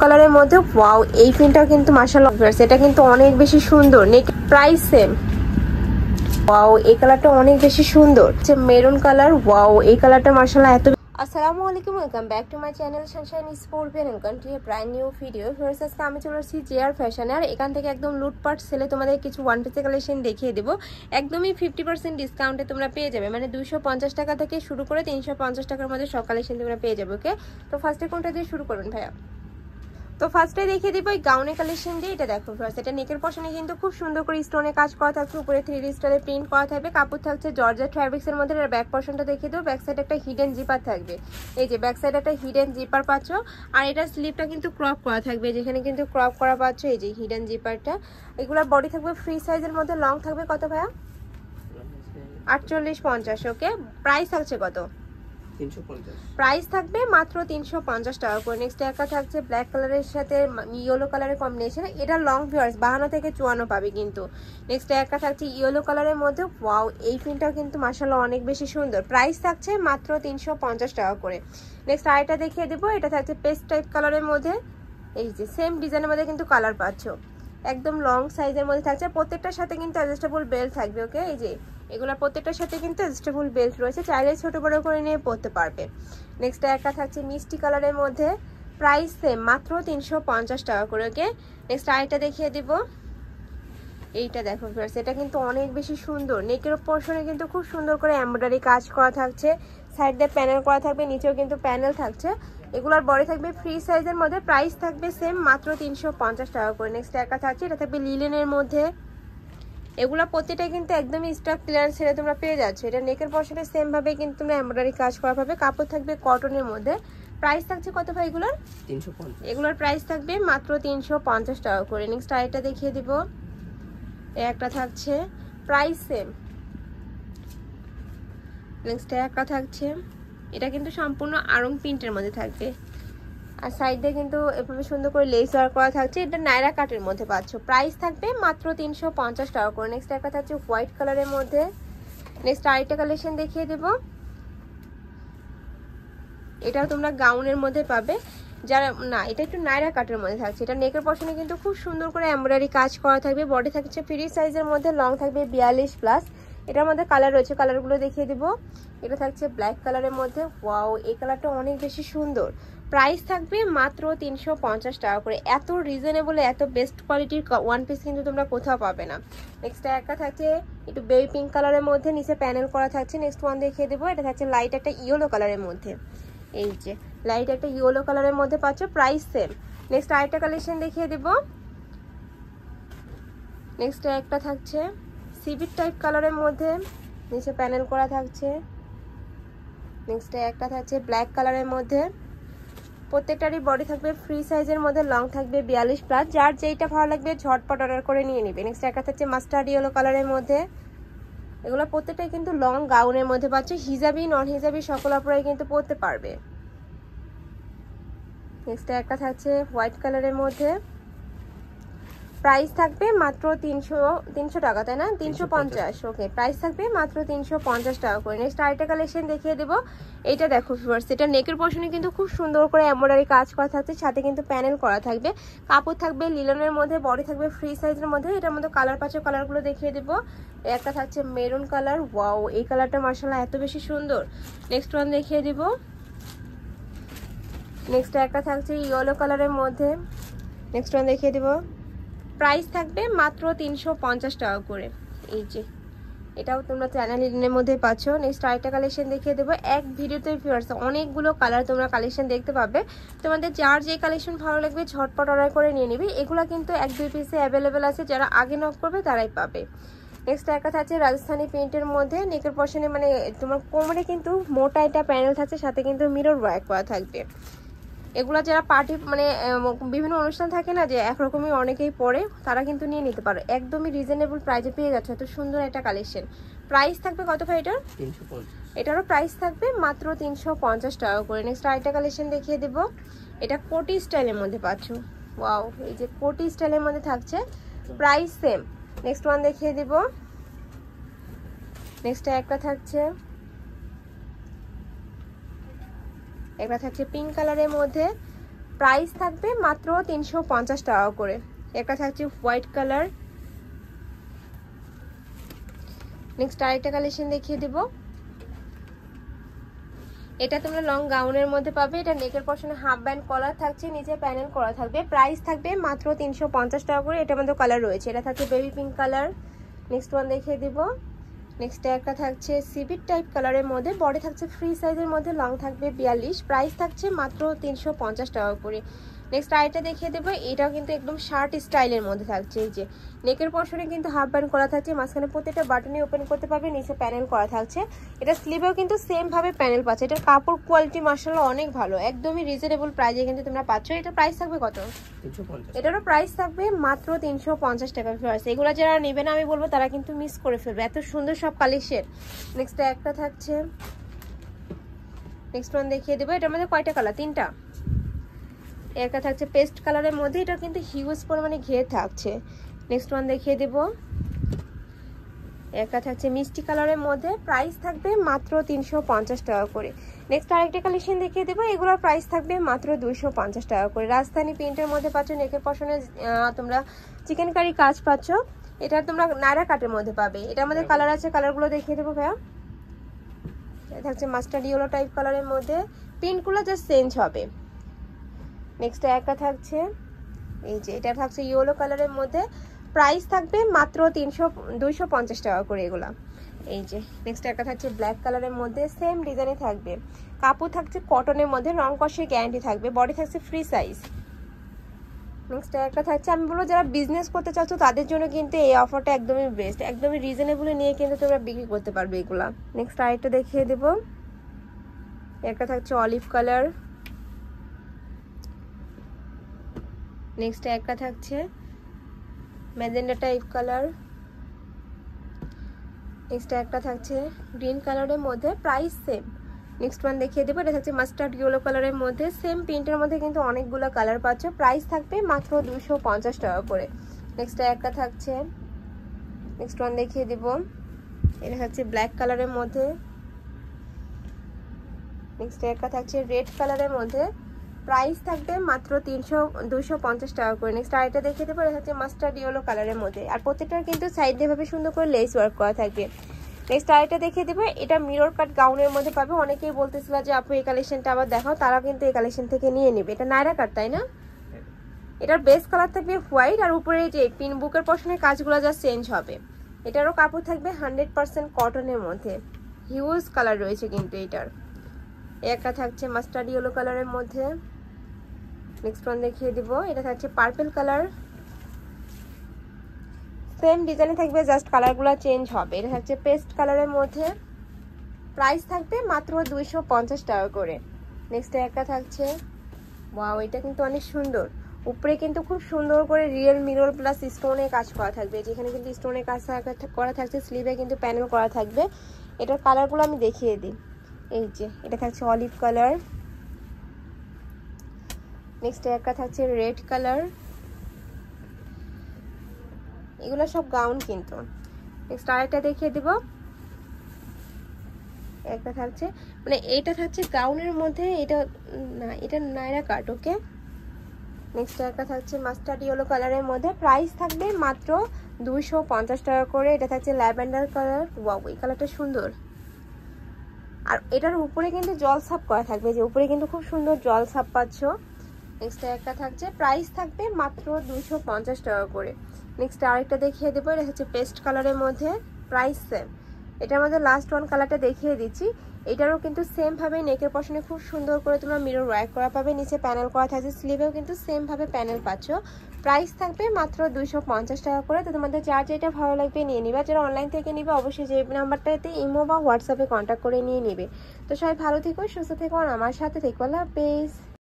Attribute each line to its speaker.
Speaker 1: কালারের মধ্যে ওয়াও, এই প্রিন্টটাও কিন্তু মাশাআল্লাহ এটা কিন্তু অনেক বেশি সুন্দর। নেক প্রাইস সেম। ওয়াও, এই কালারটা অনেক বেশি সুন্দর, যে মেরুন কালার। ওয়াও, এই কালারটা মাশাআল্লাহ এত। আসসালামু আলাইকুম, welcome back to my channel Sunshine Sports and country brand new video. First আজকে আমি চলে আসছি জেআর ফ্যাশনে, আর এখান থেকে একদম লুটপাট সেলে তোমাদের কিছু ওয়ান পিস কালেকশন দেখিয়ে দেবো। একদমই 50% ডিসকাউন্টে তোমরা পেয়ে যাবে, মানে 250 টাকা থেকে শুরু করে 350 টাকার মধ্যে সব কালেকশন তোমরা পেয়ে যাবে। ওকে, তো ফার্স্টে কোনটা দিয়ে শুরু করবেন ভাইয়া? তো ফার্স্টে দেখিয়ে দিব এই গাউনের কালেকশন দিয়ে। এটা দেখো ফার্স্ট, এটা নেকের পশনে কিন্তু খুব সুন্দর করে স্টোনে কাজ করা থাকছে, উপরে 3D স্টাইলে প্রিন্ট করা থাকবে। কাপড় থাকছে জর্জেট ফ্যাব্রিক্স এর মধ্যে। এর ব্যাক পশনটা দেখিয়ে দেবো। ব্যাক সাইড একটা হিডেন জিপার থাকবে, এই যে ব্যাক সাইড একটা হিডেন জিপার পাচ্ছ। আর এটা স্লিপটা কিন্তু ক্রপ করা থাকবে, যেখানে কিন্তু ক্রপ করা পাচ্ছ, এই যে হিডেন জিপারটা। এগুলা বডি থাকবে ফ্রি সাইজের মধ্যে। লং থাকবে কত ভাইয়া? 48-50। ওকে, প্রাইস থাকছে কত?
Speaker 2: 350।
Speaker 1: প্রাইস থাকবে মাত্র 350 টাকা করে। নেক্সট একটা থাকছে ব্ল্যাক কালারের সাথে ইয়েলো কালারের কম্বিনেশন। এটা লং ভিউয়ার্স 52 থেকে 54 পাবে কিন্তু। নেক্সট একটা থাকছে ইয়েলো কালারের মধ্যে। ওয়াও, এই প্রিন্টটাও কিন্তু মাশাআল্লাহ অনেক বেশি সুন্দর। প্রাইস থাকছে মাত্র 350 টাকা করে। নেক্সট আরেকটা দেখিয়ে দেবো। এটা থাকছে পেস্ট টাইপ কালারের মধ্যে, এই যে সেম ডিজাইনের মধ্যে কিন্তু কালার পাচ্ছ। একদম লং সাইজের মধ্যে থাকছে। প্রত্যেকটার সাথে কিন্তু অ্যাডজাস্টেবল বেল্ট থাকবে। ওকে, এই যে এগুলোর প্রত্যেকটার সাথে কিন্তু অ্যাডজাস্টেবল বেল্ট রয়েছে, চাইলে ছোট বড় করে নিয়ে পরতে পারবে। নেক্সট একটা থাকছে মিষ্টি কালারের মধ্যে। প্রাইস সেম, মাত্র 350 টাকা করে। ওকে, নেক্সট আরেকটা দেখিয়ে দিব। এইটা দেখো ফ্রেন্ডস, এটা কিন্তু অনেক বেশি সুন্দর। নেকের পোর্শনে কিন্তু খুব সুন্দর করে এমব্রয়ডারি কাজ করা থাকছে, সাইড দিয়ে প্যানেল করা থাকবে, নিচেও কিন্তু প্যানেল থাকছে। এগুলোর বডি থাকবে ফ্রি সাইজের মধ্যে। প্রাইস থাকবে সেম, মাত্র 350 টাকা করে। নেক্সট একটা থাকছে, এটা থাকবে লিলেনের মধ্যে। এগুলা প্রতিটা কিন্তু একদমই স্টক ক্লিয়ারেন্স ছেড়ে তোমরা পেয়ে যাচ্ছ। এটা নেকের পশনে সেম ভাবে কিন্তু তোমরা এমব্রয়ডারি কাজ করা পাবে। কাপড় থাকবে কটনের মধ্যে। প্রাইস থাকছে কত ভাই এগুলোর?
Speaker 2: 350।
Speaker 1: এগুলোর প্রাইস থাকবে মাত্র 350 টাকা করে। নেক্সট আরেকটা দেখিয়ে দিব। একটা থাকছে প্রাইস সেম। নেক্সট একটা থাকছে, এটা কিন্তু সম্পূর্ণ আরং প্রিন্টের মধ্যে থাকবে, আর সাইডে কিন্তু এভাবে সুন্দর করে লেস ওয়ার্ক করা থাকছে। এটা নাইরা কাটের মধ্যে পাচ্ছ। প্রাইস থাকবে মাত্র 350 টাকা করে। নেক্সট একটা থাকছে হোয়াইট কালারের মধ্যে। নেক্সট আরেকটা কালেকশন দেখিয়ে দেব। এটাও তোমরা গাউনের মধ্যে পাবে, যারা না, এটা একটু নাইরা কাটের মধ্যে থাকছে। এটা নেকের পশনে কিন্তু খুব সুন্দর করে এমব্রয়ডারি কাজ করা থাকবে। বডি থাকছে ফ্রি সাইজের মধ্যে, লং থাকবে 42+। এটার মধ্যে কালার রয়েছে, কালারগুলো দেখিয়ে দিব। এটা থাকছে ব্ল্যাক কালারের মধ্যে। ওয়াও, এই কালারটা অনেক বেশি সুন্দর। প্রাইস থাকবে মাত্র 350 টাকা করে। এত রিজনেবল, এত বেস্ট কোয়ালিটির ওয়ান পিস কিন্তু তোমরা কোথাও পাবে না। নেক্সট একটা থাকছে একটু বেবি পিঙ্ক কালারের মধ্যে, নিচে প্যানেল করা থাকছে। নেক্সট ওয়ান দেখিয়ে দেবো। এটা থাকছে লাইট একটা ইয়েলো কালারের মধ্যে, এই যে লাইট একটা ইয়েলো কালারের মধ্যে পাচ্ছ। Price same. নেক্সট আরেকটা কালেকশন দেখিয়ে দেব। নেক্সট একটা থাকছে সিভিট টাইপ কালারের মধ্যে, নিচে প্যানেল করা থাকছে। নেক্সট একটা থাকছে ব্ল্যাক কালারের মধ্যে। প্রত্যেকটারই বডি থাকবে ফ্রি সাইজের মধ্যে, লং থাকবে 42+। যার যেইটা ভালো লাগবে ঝটপট অর্ডার করে নিয়ে নেবে। নেক্সট একটা থাকছে মাস্টার্ড ইয়েলো কালারের মধ্যে। এগুলো প্রত্যেকটাই কিন্তু লং গাউনের মধ্যে পাচ্ছ। হিজাবি নন হিজাবি সকল অপরাই কিন্তু পরতে পারবে। নেক্সট একটা থাকছে হোয়াইট কালারের মধ্যে। প্রাইস থাকবে মাত্র 300 টাকা, তাই না? 350। ওকে, প্রাইস থাকবে মাত্র 350 টাকা করে। নেক্সট আরেকটা কালেকশন দেখিয়ে দেবো। এইটা দেখো ভিউয়ার্স, এটা নেকের পশনে কিন্তু খুব সুন্দর করে এমব্রয়ডারি কাজ করা থাকছে, সাথে কিন্তু প্যানেল করা থাকবে। কাপড় থাকবে লিলনের মধ্যে, বডি থাকবে ফ্রি সাইজের মধ্যে। এটার মধ্যে কালার পাচ্ছ, কালারগুলো দেখিয়ে দেবো। একটা থাকছে মেরুন কালার। ওয়াও, এই কালারটা মাশাআল্লাহ এত বেশি সুন্দর। নেক্সট ওয়ান দেখিয়ে দিব। নেক্সট একটা থাকছে ইয়েলো কালারের মধ্যে। নেক্সট ওয়ান দেখিয়ে দিব। প্রাইস থাকবে মাত্র 350 টাকা করে। এই যে এটাও তোমরা চ্যানেল লিডেনের মধ্যে পাচ্ছ। নেক্সট আরেকটা কালেকশন দেখিয়ে দেবো। এক ভিডিওতে ভিউয়ার্স অনেকগুলো কালার তোমরা কালেকশন দেখতে পাবে। তোমাদের যার যে কালেকশন ভালো লাগবে ঝটপট অর্ডার করে নিয়ে নিবে। এগুলো কিন্তু 1-2 পিসে অ্যাভেলেবেল আছে, যারা আগে নক করবে তারাই পাবে। নেক্সট একটা থাকছে রাজস্থানি প্রিন্টের মধ্যে। নেকের পশনে মানে তোমার কোমরে কিন্তু মোটা একটা প্যানেল থাকছে, সাথে কিন্তু মিরর ওয়ার্ক করা থাকবে। এগুলো যারা পার্টি মানে বিভিন্ন অনুষ্ঠান থাকে না, যে একরকমই অনেকেই পরে, তারা কিন্তু নিয়ে নিতে পারো। একদমই রিজনেবল প্রাইসে পেয়ে যাচ্ছে এত সুন্দর একটা কালেকশন। প্রাইস থাকবে কত ভাই এটার?
Speaker 2: 350।
Speaker 1: এটারও প্রাইস থাকবে মাত্র 350 টাকা করে। নেক্সট আরেকটা কালেকশন দেখিয়ে দেবো। এটা কোটি স্টাইলের মধ্যে পাচ্ছ। ওয়াও, এই যে কোটি স্টাইলের মধ্যে থাকছে। Price same. নেক্সট ওয়ান দেখিয়ে দিব। নেক্সট একটা থাকছে পিঙ্ক কালারের মধ্যে। প্রাইস থাকবে মাত্র 350 টাকা করে। একটা থাকছে হোয়াইট কালার। নেক্সট আরেকটা কালেকশন দেখিয়ে দেব। এটা তোমরা লং গাউনের মধ্যে পাবে। এটা নেকের পশনে হাফ ব্যান্ড কলার থাকছে, নিচে প্যানেল করা থাকবে। প্রাইস থাকবে মাত্র 350 টাকা করে। এটার মধ্যে কালার রয়েছে, এটা থাকছে baby pink colour. Next one দেখিয়ে দিব। নেক্সট একটা থাকছে সিভিট টাইপ কালারের মধ্যে, বডি থাকছে ফ্রি সাইজের মধ্যে, লং থাকবে 42, প্রাইস থাকছে মাত্র 350 টাকা করে। নেক্সট আইটা দেখিয়ে দেবো। এটাও কিন্তু একদম শার্ট স্টাইলের মধ্যে থাকছে। এই যে নেকের পশনে কিন্তু হাফ ব্যান্ড করা থাকছে, মাঝখানে প্রত্যেকটা বাটনই ওপেন করতে পারবে, নিচে প্যানেল করা থাকছে। এটা স্লিভেও কিন্তু সেম ভাবে প্যানেল পাচ্ছে। এটার কাপড় কোয়ালিটি মাশাআল্লাহ অনেক ভালো, একদমই রিজনেবল প্রাইসে কিন্তু তোমরা পাচ্ছ। এটা প্রাইস থাকবে কত?
Speaker 2: 350।
Speaker 1: এটারও প্রাইস থাকবে মাত্র 350 টাকা। ভিউয়ার্স এগুলো যারা নেবে না আমি বলবো তারা কিন্তু মিস করে ফেলবে, এত সুন্দর সব কালেকশন। নেক্সট একটা থাকছে, নেক্সট ওয়ান দেখিয়ে দেবো। এটার মধ্যে কয়টা কালার? 3টা। একটা থাকছে পেস্ট কালারের মধ্যে, এটা কিন্তু হিউজ পরিমাণে ঘের থাকছে। নেক্সট ওয়ান দেখিয়ে দেব। একটা থাকছে মিষ্টি কালারের মধ্যে, প্রাইস থাকবে মাত্র 350 টাকা করে। নেক্সট আরেকটা কালেকশন দেখিয়ে দেবো। এগুলোর প্রাইস থাকবে মাত্র 250 টাকা করে। রাজধানী প্রিন্টের মধ্যে পাচ্ছ, নেকের পশনে তোমরা চিকেন কারি কাজ পাচ্ছ। এটা তোমরা নায়রা কাটের মধ্যে পাবে। এটার মধ্যে কালার আছে, কালারগুলো দেখিয়ে দেবো ভাইয়া। এটা থাকছে মাস্টার্ড ইয়েলো টাইপ কালারের মধ্যে, প্রিন্টগুলো জাস্ট চেঞ্জ হবে। নেক্সট একটা থাকছে এই যে, এটা থাকছে ইয়েলো কালারের মধ্যে, প্রাইস থাকবে মাত্র 250 টাকা করে এগুলা। এই যে নেক্সট একটা থাকছে ব্ল্যাক কালারের মধ্যে, সেম ডিজাইনে থাকবে। কাপড় থাকছে কটনের মধ্যে, রং কষের গ্যারান্টি থাকবে, বডি থাকছে ফ্রি সাইজ। নেক্সট একটা থাকছে, আমি বলবো যারা বিজনেস করতে চাচ্ছ তাদের জন্য কিন্তু এই অফারটা একদমই বেস্ট, একদমই রিজনেবলি নিয়ে কিন্তু তোমরা বিক্রি করতে পারবে এগুলা। নেক্সট আরেকটা দেখিয়ে দেবো। একটা থাকছে অলিভ কালার। নেক্সট একটা থাকছে ম্যাজেন্ডা টাইপ কালার। নেক্সট একটা থাকছে গ্রিন কালারের মধ্যে, প্রাইস সেম। নেক্সট ওয়ান দেখিয়ে দেবো। এটা থাকছে মাস্টার্ড ইয়েলো কালারের মধ্যে, সেম প্রিন্টের মধ্যে কিন্তু অনেকগুলো কালার পাচ্ছ, প্রাইস থাকবে মাত্র 250 টাকা করে। নেক্সট একটা থাকছে, নেক্সট ওয়ান দেখিয়ে দিব। এটা থাকছে ব্ল্যাক কালারের মধ্যে। নেক্সট একটা থাকছে রেড কালারের মধ্যে, প্রাইস থাকবে মাত্র 250 টাকা করে। নেক্সট আরেকটা দেখিয়ে দেবো। এটা হচ্ছে মাস্টার্ড ইয়েলো কালারের মধ্যে, আর প্রত্যেকটার কিন্তু সাইড দিয়ে ভাবে সুন্দর করে লেস ওয়ার্ক করা থাকবে। নেক্সট আরেকটা দেখিয়ে দেবো। এটা মিরর কাট গাউনের মধ্যে পাবে। অনেকেই বলতেছিল যে আপু এই কালেকশনটা আবার দেখাও, তারা কিন্তু এই কালেকশন থেকে নিয়ে নেবে। এটা নায়রা কাট, তাই না? এটার বেস কালার থাকবে হোয়াইট, আর উপরে যে পিন বুকের পশনের কাজগুলো যা চেঞ্জ হবে। এটারও কাপড় থাকবে 100% কটনের মধ্যে, হিউজ কালার রয়েছে কিন্তু এটার। একটা থাকছে মাস্টার্ড ইয়েলো কালারের মধ্যে। নেক্সট ওয়ান দেখিয়ে দিব। এটা থাকছে পার্পল কালার, সেম ডিজাইনে থাকবে, জাস্ট কালারগুলো চেঞ্জ হবে। এটা থাকছে পেস্ট কালারের মধ্যে, প্রাইস থাকবে মাত্র 250 টাকা করে। নেক্সট একটা থাকছে, ওয়াও এটা কিন্তু অনেক সুন্দর, উপরে কিন্তু খুব সুন্দর করে রিয়েল মিরর প্লাস স্টোনের কাজ করা থাকবে। যেখানে কিন্তু স্টোনের কাজ করা থাকছে, স্লিভে কিন্তু প্যানেল করা থাকবে। এটার কালারগুলো আমি দেখিয়ে দিই। এই যে এটা থাকছে অলিভ কালার। নেক্সট একটা থাকছে রেড কালার। এগুলো সব গাউন কিন্তু। নেক্সট আরেকটা দেখিয়ে দিব। একটা থাকছে, মানে এইটা থাকছে গাউনের মধ্যে, এটা না, এটা নায়রা কাট। ওকে, নেক্সট একটা থাকছে মাস্টার্ড ইয়েলো কালারের মধ্যে, প্রাইস থাকবে মাত্র 250 টাকা করে। এটা থাকছে ল্যাভেন্ডার কালার। ওয়াও এই কালারটা সুন্দর, আর এটার উপরে কিন্তু জল ছাপ করা থাকবে, যে উপরে কিন্তু খুব সুন্দর জল ছাপ পাচ্ছ। নেক্সট একটা থাকছে, প্রাইস থাকবে মাত্র 250 টাকা করে। নেক্সট আরেকটা দেখিয়ে দেবো। এটা হচ্ছে পেস্ট কালারের মধ্যে, প্রাইস সেম। এটার মধ্যে লাস্ট ওয়ান কালারটা দেখিয়ে দিচ্ছি। এটারও কিন্তু সেম ভাবে নেকের পশনে খুব সুন্দর করে তোমরা মিরর ওয়ার্ক করা পাবে, নিচে প্যানেল করা থাকছে, স্লিভেও কিন্তু সেম ভাবে প্যানেল পাচ্ছ। প্রাইস থাকবে মাত্র 250 টাকা করে। তো তোমাদের যার যেটা ভালো লাগবে নিয়ে নিবা। যারা অনলাইন থেকে নিবে অবশ্যই যে নাম্বারটাতে ইমো বা হোয়াটসঅ্যাপে কন্ট্যাক্ট করে নিয়ে নিবে। তো সবাই ভালো থেকো, সুস্থ থেকো, আর আমার সাথে থেকো। আল্লাহ হাফেজ।